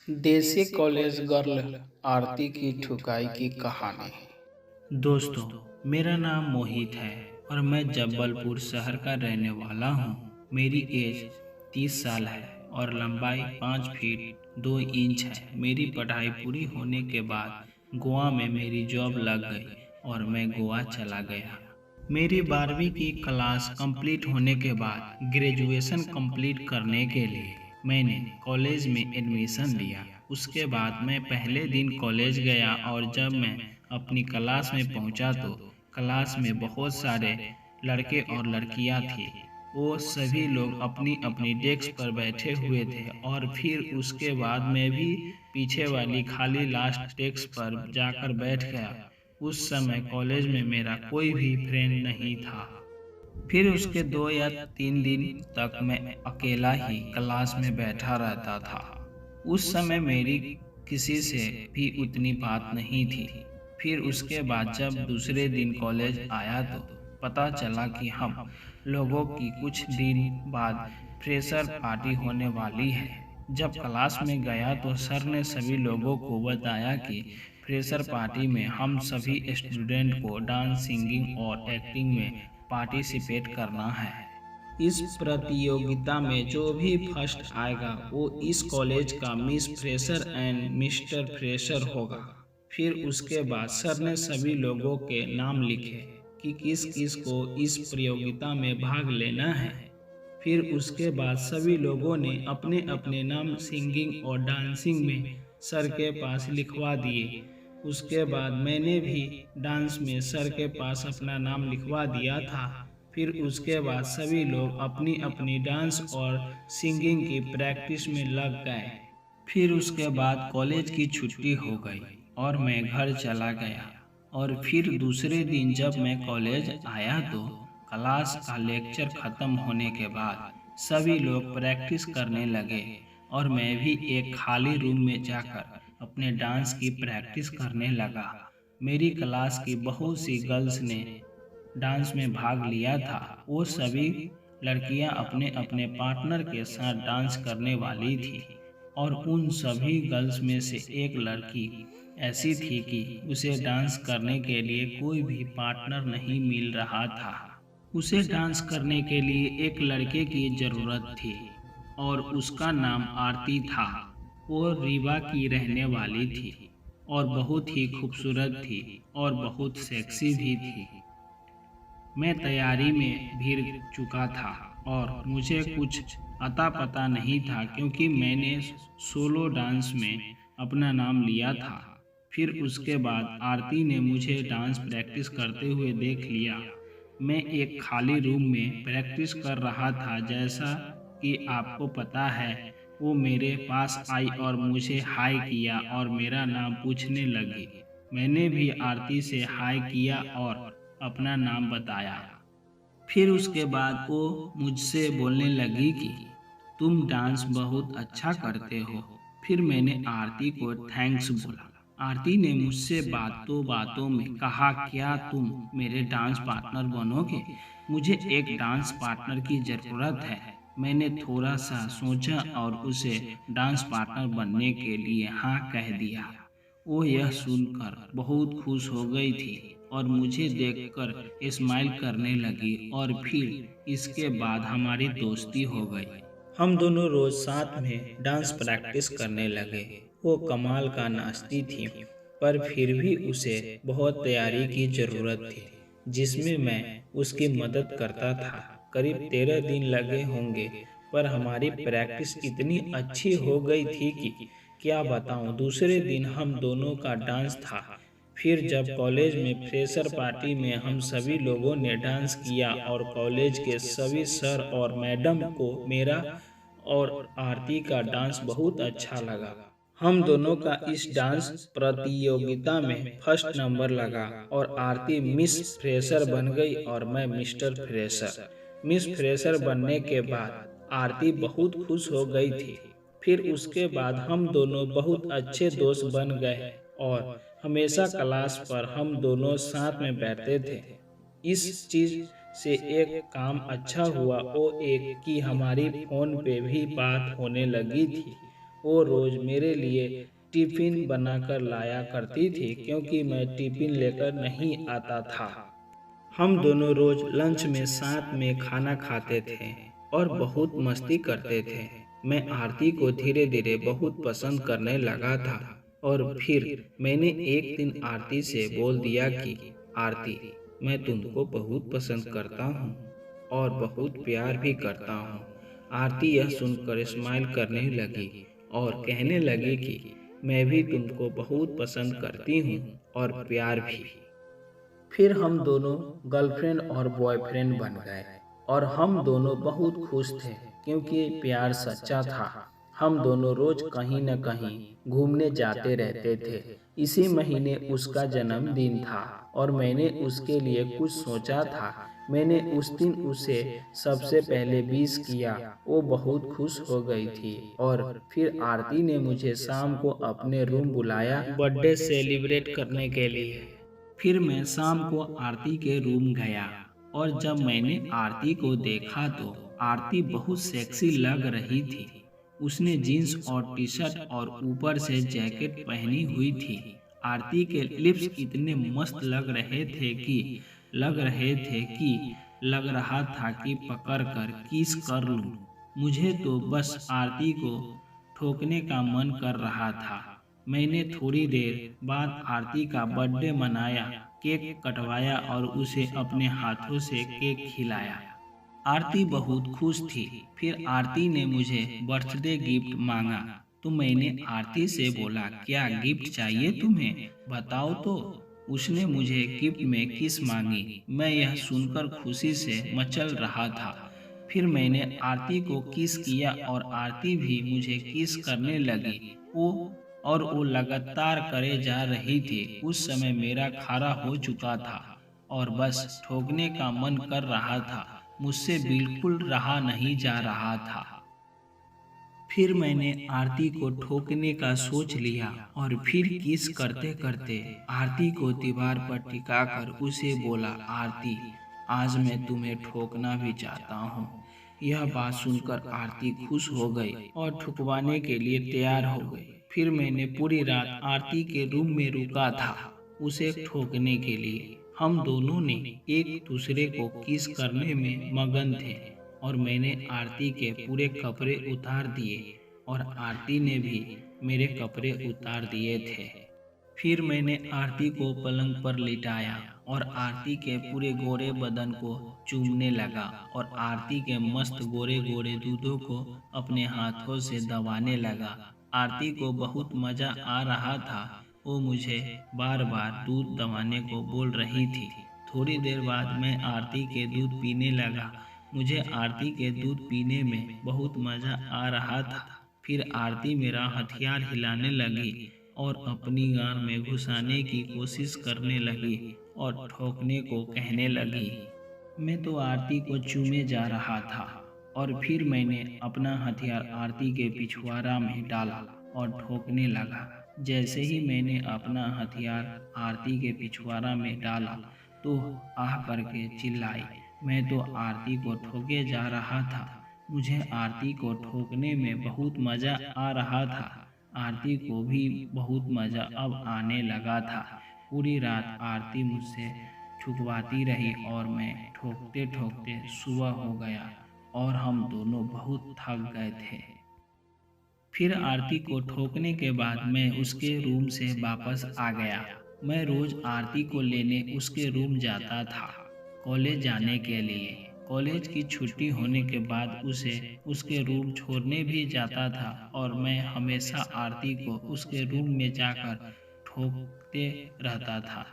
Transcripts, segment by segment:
देसी college girl आरती की ठुकाई की कहानी। दोस्तों, मेरा नाम मोहित है और मैं जबलपुर शहर का रहने वाला हूँ। मेरी एज 30 साल है और लंबाई 5 फीट 2 इंच है। मेरी पढ़ाई पूरी होने के बाद गोवा में मेरी जॉब लग गई और मैं गोवा चला गया। मेरी 12वीं की क्लास कंप्लीट होने के बाद ग्रेजुएशन कंप्लीट करने के लिए मैंने कॉलेज में एडमिशन लिया। उसके बाद मैं पहले दिन कॉलेज गया और जब मैं अपनी क्लास में पहुंचा तो क्लास में बहुत सारे लड़के और लड़कियां थी। वो सभी लोग अपनी अपनी डेस्क पर बैठे हुए थे और फिर उसके बाद मैं भी पीछे वाली खाली लास्ट डेस्क पर जाकर बैठ गया। उस समय कॉलेज में मेरा कोई भी फ्रेंड नहीं था। फिर उसके 2 या 3 दिन तक मैं अकेला ही क्लास में बैठा रहता था। उस समय मेरी किसी से भी उतनी बात नहीं थी। फिर उसके बाद जब दूसरे दिन कॉलेज आया तो पता चला कि हम लोगों की कुछ दिन बाद फ्रेशर पार्टी होने वाली है। जब क्लास में गया तो सर ने सभी लोगों को बताया कि फ्रेशर पार्टी में हम सभी स्टूडेंट को डांस, सिंगिंग और एक्टिंग में पार्टिसिपेट करना है। इस प्रतियोगिता में जो भी फर्स्ट आएगा वो इस कॉलेज का miss fresher and mister fresher होगा। फिर उसके बाद सर ने सभी लोगों के नाम लिखे कि किस किस को इस प्रतियोगिता में भाग लेना है। फिर उसके बाद सभी लोगों ने अपने अपने नाम सिंगिंग और डांसिंग में सर के पास लिखवा दिए। उसके बाद मैंने भी डांस में सर के पास अपना नाम लिखवा दिया था। फिर उसके बाद सभी लोग अपनी अपनी डांस और सिंगिंग की प्रैक्टिस में लग गए। फिर उसके बाद कॉलेज की छुट्टी हो गई और मैं घर चला गया। और फिर दूसरे दिन जब मैं कॉलेज आया तो क्लास का लेक्चर खत्म होने के बाद सभी लोग प्रैक्टिस करने लगे और मैं भी एक खाली रूम में जाकर अपने डांस की प्रैक्टिस करने लगा। मेरी क्लास की बहुत सी गर्ल्स ने डांस में भाग लिया था। वो सभी लड़कियां अपने अपने पार्टनर के साथ डांस करने वाली थी और उन सभी गर्ल्स में से एक लड़की ऐसी थी कि उसे डांस करने के लिए कोई भी पार्टनर नहीं मिल रहा था। उसे डांस करने के लिए एक लड़के की जरूरत थी और उसका नाम आरती था। वो रीवा की रहने वाली थी और बहुत ही खूबसूरत थी और बहुत सेक्सी भी थी। मैं तैयारी में भीड़ चुका था और मुझे कुछ अता पता नहीं था क्योंकि मैंने सोलो डांस में अपना नाम लिया था। फिर उसके बाद आरती ने मुझे डांस प्रैक्टिस करते हुए देख लिया। मैं एक खाली रूम में प्रैक्टिस कर रहा था। जैसा कि आपको पता है, वो मेरे पास आई और मुझे हाय किया और मेरा नाम पूछने लगी। मैंने भी आरती से हाय किया और अपना नाम बताया। फिर उसके बाद वो मुझसे बोलने लगी कि तुम डांस बहुत अच्छा करते हो। फिर मैंने आरती को थैंक्स बोला। आरती ने मुझसे बातों बातों में कहा, क्या तुम मेरे डांस पार्टनर बनोगे? मुझे एक डांस पार्टनर की ज़रूरत है। मैंने थोड़ा सा सोचा और उसे डांस पार्टनर बनने के लिए हाँ कह दिया। वो यह सुनकर बहुत खुश हो गई थी और मुझे देखकर स्माइल करने लगी और फिर इसके बाद हमारी दोस्ती हो गई। हम दोनों रोज साथ में डांस प्रैक्टिस करने लगे। वो कमाल का नाचती थी, पर फिर भी उसे बहुत तैयारी की जरूरत थी, जिसमें मैं उसकी मदद करता था। करीब 13 दिन लगे होंगे, पर हमारी प्रैक्टिस इतनी अच्छी हो गई थी कि क्या बताऊं। दूसरे दिन हम दोनों का डांस था। फिर जब कॉलेज में फ्रेशर पार्टी में हम सभी लोगों ने डांस किया और कॉलेज के सभी सर और मैडम को मेरा और आरती का डांस बहुत अच्छा लगा। हम दोनों का इस डांस प्रतियोगिता में फर्स्ट नंबर लगा और आरती मिस फ्रेशर बन गई और मैं मिस्टर फ्रेशर। मिस फ्रेशर बनने के बाद आरती बहुत खुश हो गई थी। फिर उसके बाद हम दोनों बहुत अच्छे दोस्त बन गए और हमेशा क्लास पर हम दोनों साथ में बैठते थे। इस चीज से एक काम अच्छा हुआ, वो एक कि हमारी फोन पे भी बात होने लगी थी। वो रोज़ मेरे लिए टिफ़िन बनाकर लाया करती थी क्योंकि मैं टिफ़िन लेकर नहीं आता था। हम दोनों रोज़ लंच में साथ में खाना खाते थे और बहुत मस्ती करते थे। मैं आरती को धीरे धीरे बहुत पसंद करने लगा था और फिर मैंने एक दिन आरती से बोल दिया कि आरती, मैं तुमको बहुत पसंद करता हूँ और बहुत प्यार भी करता हूँ। आरती यह सुनकर स्माइल करने लगी और कहने लगी कि मैं भी तुमको बहुत पसंद करती हूँ और प्यार भी। फिर हम दोनों गर्लफ्रेंड और बॉयफ्रेंड बन गए और हम दोनों बहुत खुश थे क्योंकि प्यार सच्चा था। हम दोनों रोज कहीं न कहीं घूमने जाते रहते थे। इसी महीने उसका जन्मदिन था और मैंने उसके लिए कुछ सोचा था। मैंने उस दिन उसे सबसे पहले विश किया। वो बहुत खुश हो गई थी और फिर आरती ने मुझे शाम को अपने रूम बुलाया बर्थडे सेलिब्रेट करने के लिए। फिर मैं शाम को आरती के रूम गया और जब मैंने आरती को देखा तो आरती बहुत सेक्सी लग रही थी। उसने जीन्स और टी शर्ट और ऊपर से जैकेट पहनी हुई थी। आरती के लिप्स इतने मस्त लग रहा था कि पकड़ कर किस कर लूं। मुझे तो बस आरती को ठोकने का मन कर रहा था। मैंने थोड़ी देर बाद आरती का बर्थडे मनाया, केक कटवाया और उसे अपने हाथों से केक खिलाया। आरती बहुत खुश थी। फिर आरती ने मुझे बर्थडे गिफ्ट मांगा तो मैंने आरती से बोला, क्या गिफ्ट चाहिए तुम्हें, बताओ तो। उसने मुझे गिफ्ट में किस मांगी। मैं यह सुनकर खुशी से मचल रहा था। फिर मैंने आरती को किस किया और आरती भी मुझे किस करने लगी। वो लगातार करे जा रही थी। उस समय मेरा खारा हो चुका था और बस ठोकने का मन कर रहा था। मुझसे बिल्कुल रहा नहीं जा रहा था। फिर मैंने आरती को ठोकने का सोच लिया और फिर किस करते करते आरती को दीवार पर टिकाकर उसे बोला, आरती, आज मैं तुम्हें ठोकना भी चाहता हूँ। यह बात सुनकर आरती खुश हो गई और ठुकवाने के लिए तैयार हो गई। फिर मैंने पूरी रात आरती के रूम में रुका था उसे ठोकने के लिए। हम दोनों ने एक दूसरे को किस करने में मगन थे और मैंने आरती के पूरे कपड़े उतार दिए और आरती ने भी मेरे कपड़े उतार दिए थे। फिर मैंने आरती को पलंग पर लिटाया और आरती के पूरे गोरे बदन को चूमने लगा और आरती के मस्त गोरे गोरे दूधों को अपने हाथों से दबाने लगा। आरती को बहुत मजा आ रहा था। वो मुझे बार बार दूध दबाने को बोल रही थी। थोड़ी देर बाद मैं आरती के दूध पीने लगा। मुझे आरती के दूध पीने में बहुत मजा आ रहा था। फिर आरती मेरा हथियार हिलाने लगी और अपनी गांड में घुसाने की कोशिश करने लगी और ठोकने को कहने लगी। मैं तो आरती को चूमे जा रहा था और फिर मैंने अपना हथियार आरती के पिछवाड़ा में डाला और ठोकने लगा। जैसे ही मैंने अपना हथियार आरती के पिछवाड़ा में डाला तो आह करके चिल्लाई। मैं तो आरती को ठोके जा रहा था। मुझे आरती को ठोकने में बहुत मजा आ रहा था। आरती को भी बहुत मजा अब आने लगा था। पूरी रात आरती मुझसे ठुकवाती रही और मैं ठोकते ठोकते सुबह हो गया और हम दोनों बहुत थक गए थे। फिर आरती को ठोकने के बाद मैं उसके रूम से वापस आ गया। मैं रोज आरती को लेने उसके रूम जाता था कॉलेज जाने के लिए। कॉलेज की छुट्टी होने के बाद उसे उसके रूम छोड़ने भी जाता था और मैं हमेशा आरती को उसके रूम में जाकर ठोकते रहता था।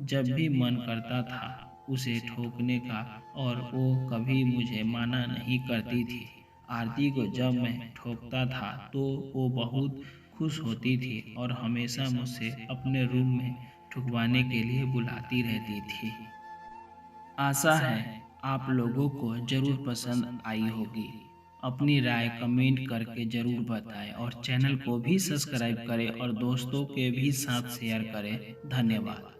जब भी मन करता था उसे ठोकने का और वो कभी मुझे मना नहीं करती थी। आरती को जब मैं ठोकता था तो वो बहुत खुश होती थी और हमेशा मुझसे अपने रूम में ठुकवाने के लिए बुलाती रहती थी। आशा है आप लोगों को ज़रूर पसंद आई होगी। अपनी राय कमेंट करके ज़रूर बताएं और चैनल को भी सब्सक्राइब करें और दोस्तों के भी साथ शेयर करें। धन्यवाद।